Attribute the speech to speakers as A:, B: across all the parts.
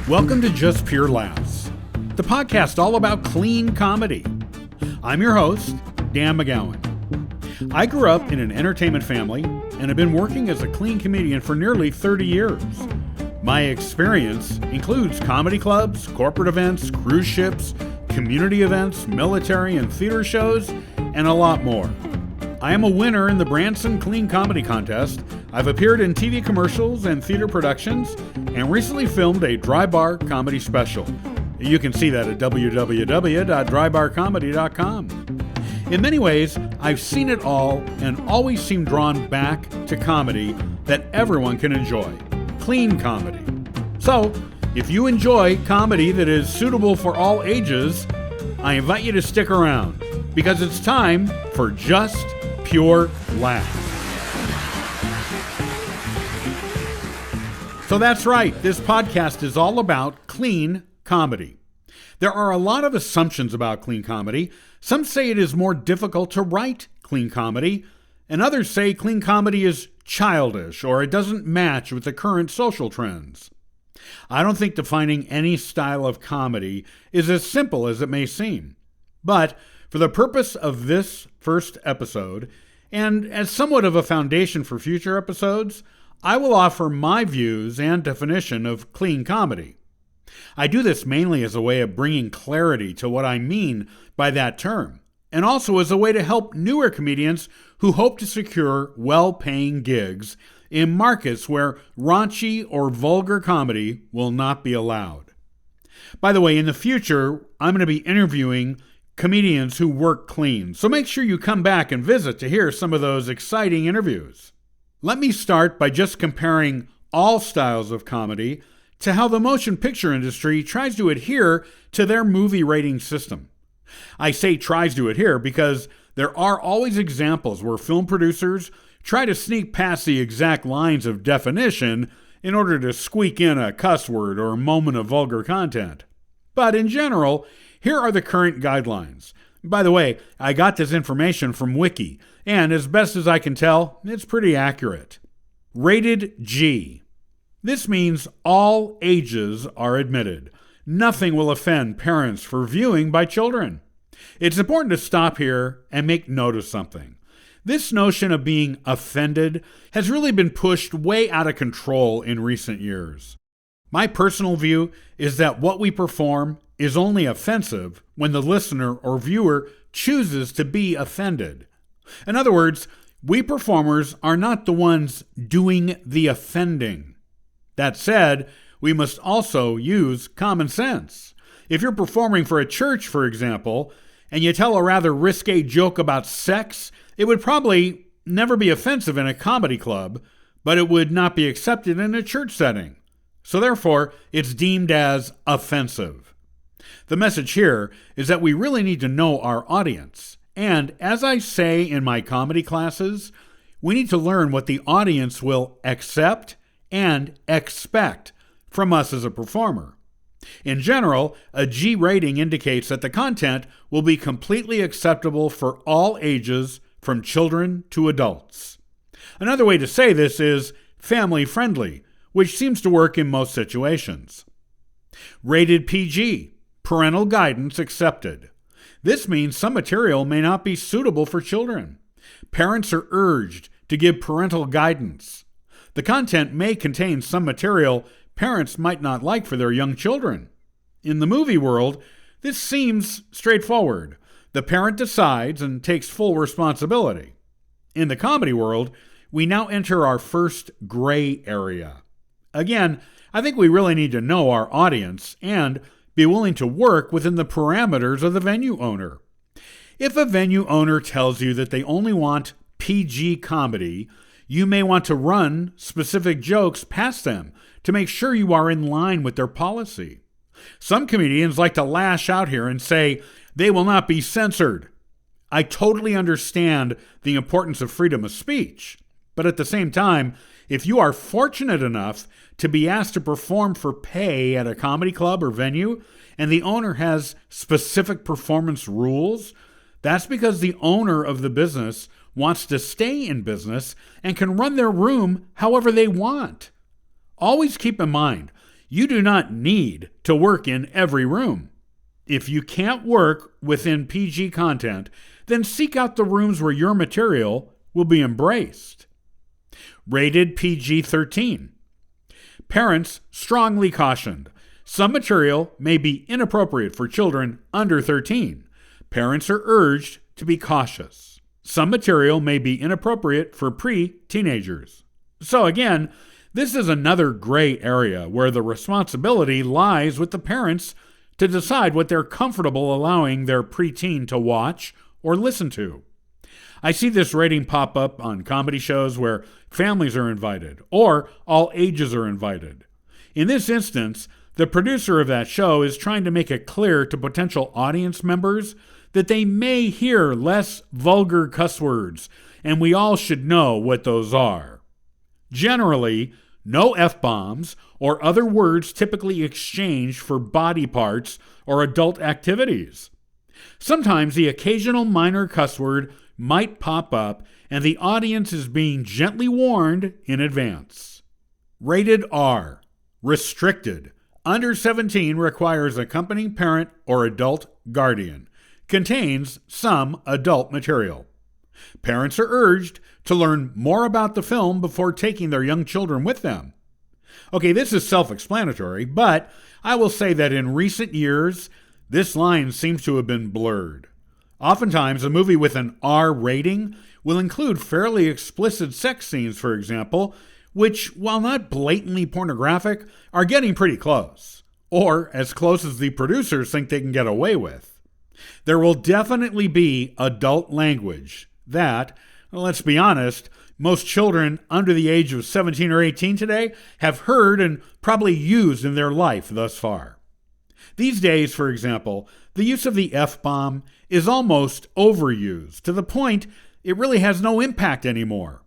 A: Welcome to Just Pure Laughs, the podcast all about clean comedy. I'm your host, Dan McGowan. I grew up in an entertainment family and have been working as a clean comedian for nearly 30 years. My experience includes comedy clubs, corporate events, cruise ships, community events, military and theater shows, and a lot more. I am a winner in the Branson Clean Comedy Contest. I've appeared in TV commercials and theater productions, and recently filmed a dry bar comedy special. You can see that at www.drybarcomedy.com. In many ways, I've seen it all and always seem drawn back to comedy that everyone can enjoy. Clean comedy. So, if you enjoy comedy that is suitable for all ages, I invite you to stick around, because it's time for Just Pure Laughs. So that's right, this podcast is all about clean comedy. There are a lot of assumptions about clean comedy. Some say it is more difficult to write clean comedy, and others say clean comedy is childish or it doesn't match with the current social trends. I don't think defining any style of comedy is as simple as it may seem. But for the purpose of this first episode, and as somewhat of a foundation for future episodes, I will offer my views and definition of clean comedy. I do this mainly as a way of bringing clarity to what I mean by that term, and also as a way to help newer comedians who hope to secure well-paying gigs in markets where raunchy or vulgar comedy will not be allowed. By the way, in the future, I'm going to be interviewing comedians who work clean, so make sure you come back and visit to hear some of those exciting interviews. Let me start by just comparing all styles of comedy to how the motion picture industry tries to adhere to their movie rating system. I say tries to adhere because there are always examples where film producers try to sneak past the exact lines of definition in order to squeak in a cuss word or a moment of vulgar content. But in general, here are the current guidelines. By the way, I got this information from Wiki, and as best as I can tell, it's pretty accurate. Rated G. This means all ages are admitted. Nothing will offend parents for viewing by children. It's important to stop here and make note of something. This notion of being offended has really been pushed way out of control in recent years. My personal view is that what we perform is only offensive when the listener or viewer chooses to be offended. In other words, we performers are not the ones doing the offending. That said, we must also use common sense. If you're performing for a church, for example, and you tell a rather risque joke about sex, it would probably never be offensive in a comedy club, but it would not be accepted in a church setting. So therefore, it's deemed as offensive. The message here is that we really need to know our audience. And as I say in my comedy classes, we need to learn what the audience will accept and expect from us as a performer. In general, a G rating indicates that the content will be completely acceptable for all ages, from children to adults. Another way to say this is family-friendly, which seems to work in most situations. Rated PG. Parental guidance accepted. This means some material may not be suitable for children. Parents are urged to give parental guidance. The content may contain some material parents might not like for their young children. In the movie world, this seems straightforward. The parent decides and takes full responsibility. In the comedy world, we now enter our first gray area. Again, I think we really need to know our audience and be willing to work within the parameters of the venue owner. If a venue owner tells you that they only want PG comedy, you may want to run specific jokes past them to make sure you are in line with their policy. Some comedians like to lash out here and say they will not be censored. I totally understand the importance of freedom of speech, but at the same time, if you are fortunate enough to be asked to perform for pay at a comedy club or venue, and the owner has specific performance rules, that's because the owner of the business wants to stay in business and can run their room however they want. Always keep in mind, You do not need to work in every room. If you can't work within PG content, then seek out the rooms where your material will be embraced. Rated PG-13. Parents strongly cautioned. Some material may be inappropriate for children under 13. Parents are urged to be cautious. Some material may be inappropriate for pre-teenagers. So again, this is another gray area where the responsibility lies with the parents to decide what they're comfortable allowing their preteen to watch or listen to. I see this rating pop up on comedy shows where families are invited or all ages are invited. In this instance, the producer of that show is trying to make it clear to potential audience members that they may hear less vulgar cuss words, and we all should know what those are. Generally, no F-bombs or other words typically exchanged for body parts or adult activities. Sometimes the occasional minor cuss word might pop up, and the audience is being gently warned in advance. Rated R. Restricted. Under 17 requires accompanying parent or adult guardian. Contains some adult material. Parents are urged to learn more about the film before taking their young children with them. Okay, this is self-explanatory, but I will say that in recent years, this line seems to have been blurred. Oftentimes, a movie with an R rating will include fairly explicit sex scenes, for example, which, while not blatantly pornographic, are getting pretty close, or as close as the producers think they can get away with. There will definitely be adult language that, let's be honest, most children under the age of 17 or 18 today have heard and probably used in their life thus far. These days, for example, the use of the F-bomb is almost overused to the point it really has no impact anymore.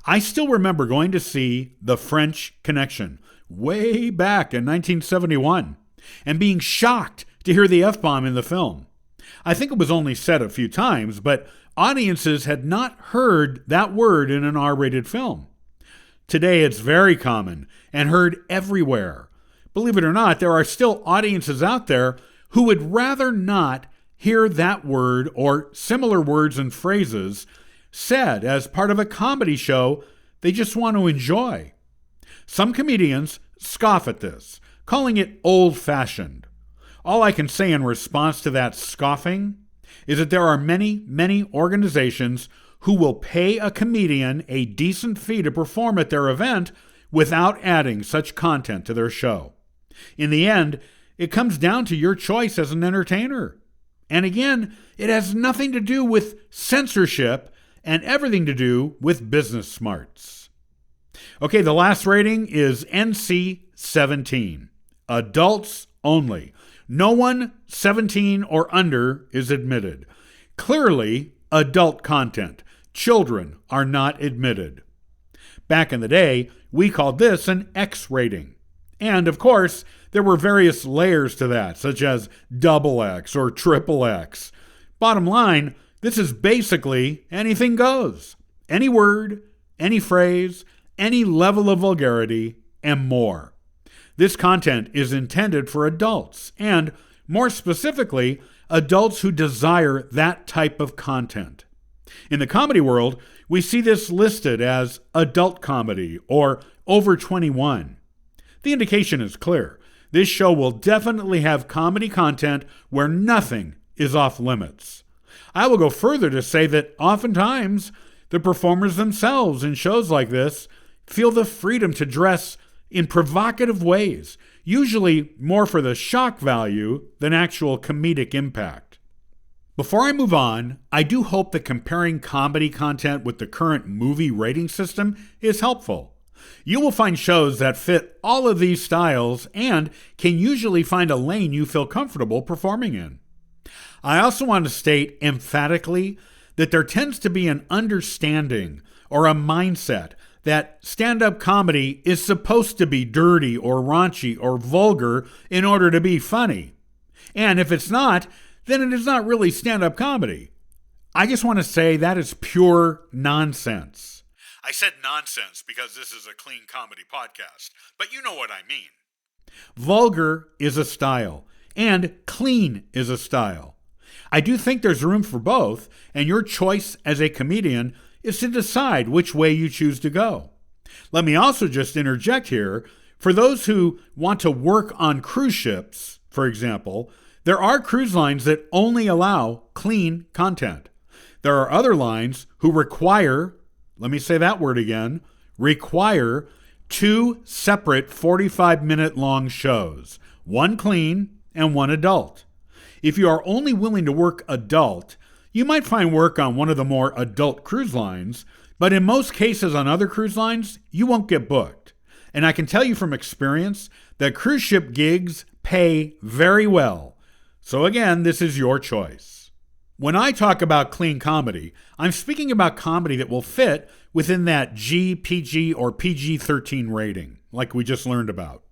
A: I still remember going to see The French Connection way back in 1971 and being shocked to hear the F-bomb in the film. I think it was only said a few times, but audiences had not heard that word in an R-rated film. Today it's very common and heard everywhere. Believe it or not, there are still audiences out there who would rather not hear that word or similar words and phrases said as part of a comedy show they just want to enjoy. Some comedians scoff at this, calling it old-fashioned. All I can say in response to that scoffing is that there are many, many organizations who will pay a comedian a decent fee to perform at their event without adding such content to their show. In the end, it comes down to your choice as an entertainer. And again, it has nothing to do with censorship and everything to do with business smarts. Okay, the last rating is NC-17. Adults only. No one 17 or under is admitted. Clearly, adult content. Children are not admitted. Back in the day, we called this an X rating. And, of course, there were various layers to that, such as XX or XXX. Bottom line, this is basically anything goes. Any word, any phrase, any level of vulgarity, and more. This content is intended for adults, and more specifically, adults who desire that type of content. In the comedy world, we see this listed as adult comedy or over 21. The indication is clear. This show will definitely have comedy content where nothing is off limits. I will go further to say that oftentimes the performers themselves in shows like this feel the freedom to dress in provocative ways, usually more for the shock value than actual comedic impact. Before I move on, I do hope that comparing comedy content with the current movie rating system is helpful. You will find shows that fit all of these styles and can usually find a lane you feel comfortable performing in. I also want to state emphatically that there tends to be an understanding or a mindset that stand-up comedy is supposed to be dirty or raunchy or vulgar in order to be funny. And if it's not, then it is not really stand-up comedy. I just want to say that is pure nonsense. I said nonsense because this is a clean comedy podcast, but you know what I mean. Vulgar is a style, and clean is a style. I do think there's room for both, and your choice as a comedian is to decide which way you choose to go. Let me also just interject here. For those who want to work on cruise ships, for example, there are cruise lines that only allow clean content. There are other lines who require, let me say that word again, require 2 separate 45-minute long shows, one clean and one adult. If you are only willing to work adult, you might find work on one of the more adult cruise lines, but in most cases on other cruise lines, you won't get booked. And I can tell you from experience that cruise ship gigs pay very well. So again, this is your choice. When I talk about clean comedy, I'm speaking about comedy that will fit within that G, PG, or PG-13 rating, like we just learned about.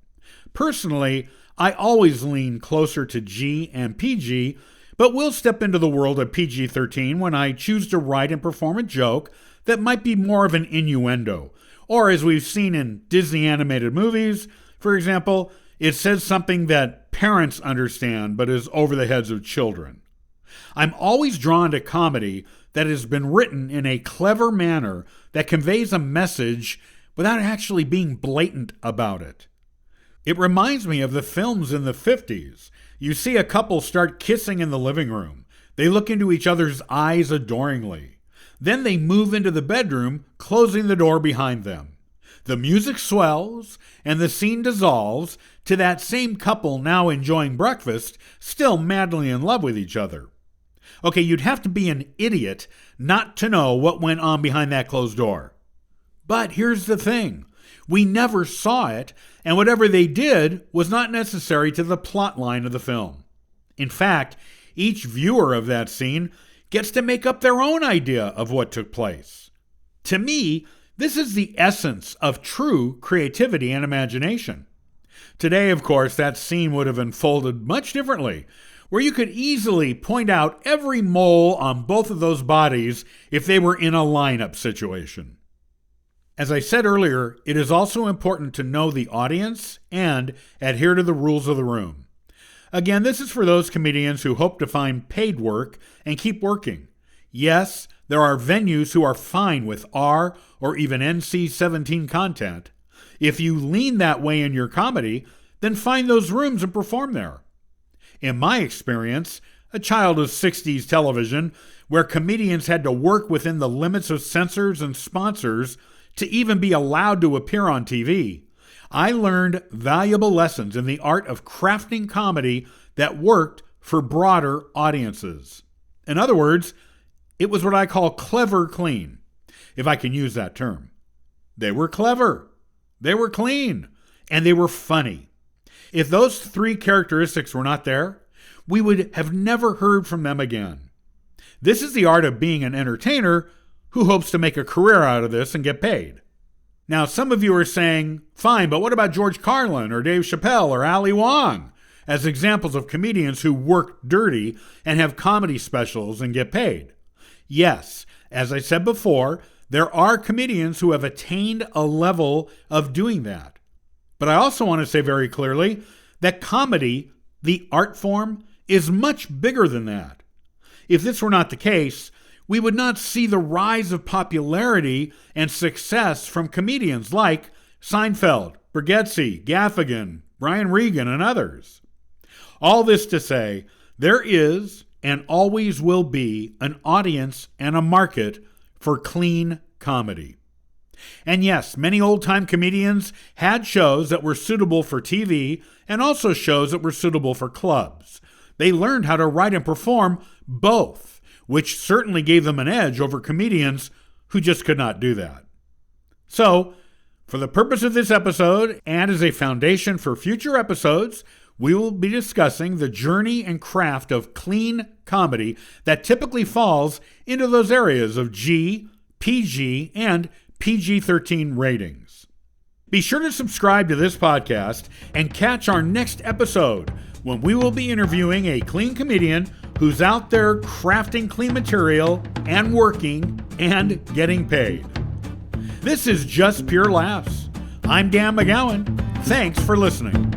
A: Personally, I always lean closer to G and PG, but will step into the world of PG-13 when I choose to write and perform a joke that might be more of an innuendo. Or as we've seen in Disney animated movies, for example, it says something that parents understand but is over the heads of children. I'm always drawn to comedy that has been written in a clever manner that conveys a message without actually being blatant about it. It reminds me of the films in the 50s. You see a couple start kissing in the living room. They look into each other's eyes adoringly. Then they move into the bedroom, closing the door behind them. The music swells, and the scene dissolves to that same couple now enjoying breakfast, still madly in love with each other. Okay, you'd have to be an idiot not to know what went on behind that closed door. But here's the thing. We never saw it, and whatever they did was not necessary to the plot line of the film. In fact, each viewer of that scene gets to make up their own idea of what took place. To me, this is the essence of true creativity and imagination. Today, of course, that scene would have unfolded much differently, where you could easily point out every mole on both of those bodies if they were in a lineup situation. As I said earlier, it is also important to know the audience and adhere to the rules of the room. Again, this is for those comedians who hope to find paid work and keep working. Yes, there are venues who are fine with R or even NC-17 content. If you lean that way in your comedy, then find those rooms and perform there. In my experience, a child of 60s television, where comedians had to work within the limits of censors and sponsors to even be allowed to appear on TV, I learned valuable lessons in the art of crafting comedy that worked for broader audiences. In other words, it was what I call clever clean, if I can use that term. They were clever, they were clean, and they were funny. If those 3 characteristics were not there, we would have never heard from them again. This is the art of being an entertainer who hopes to make a career out of this and get paid. Now, some of you are saying, fine, but what about George Carlin or Dave Chappelle or Ali Wong as examples of comedians who work dirty and have comedy specials and get paid? Yes, as I said before, there are comedians who have attained a level of doing that. But I also want to say very clearly that comedy, the art form, is much bigger than that. If this were not the case, we would not see the rise of popularity and success from comedians like Seinfeld, Bargatze, Gaffigan, Brian Regan, and others. All this to say, there is and always will be an audience and a market for clean comedy. And yes, many old-time comedians had shows that were suitable for TV and also shows that were suitable for clubs. They learned how to write and perform both, which certainly gave them an edge over comedians who just could not do that. So, for the purpose of this episode, and as a foundation for future episodes, we will be discussing the journey and craft of clean comedy that typically falls into those areas of G, PG, and PG-13 ratings. Be sure to subscribe to this podcast and catch our next episode when we will be interviewing a clean comedian who's out there crafting clean material and working and getting paid. This is Just Pure Laughs. I'm Dan McGowan. Thanks for listening.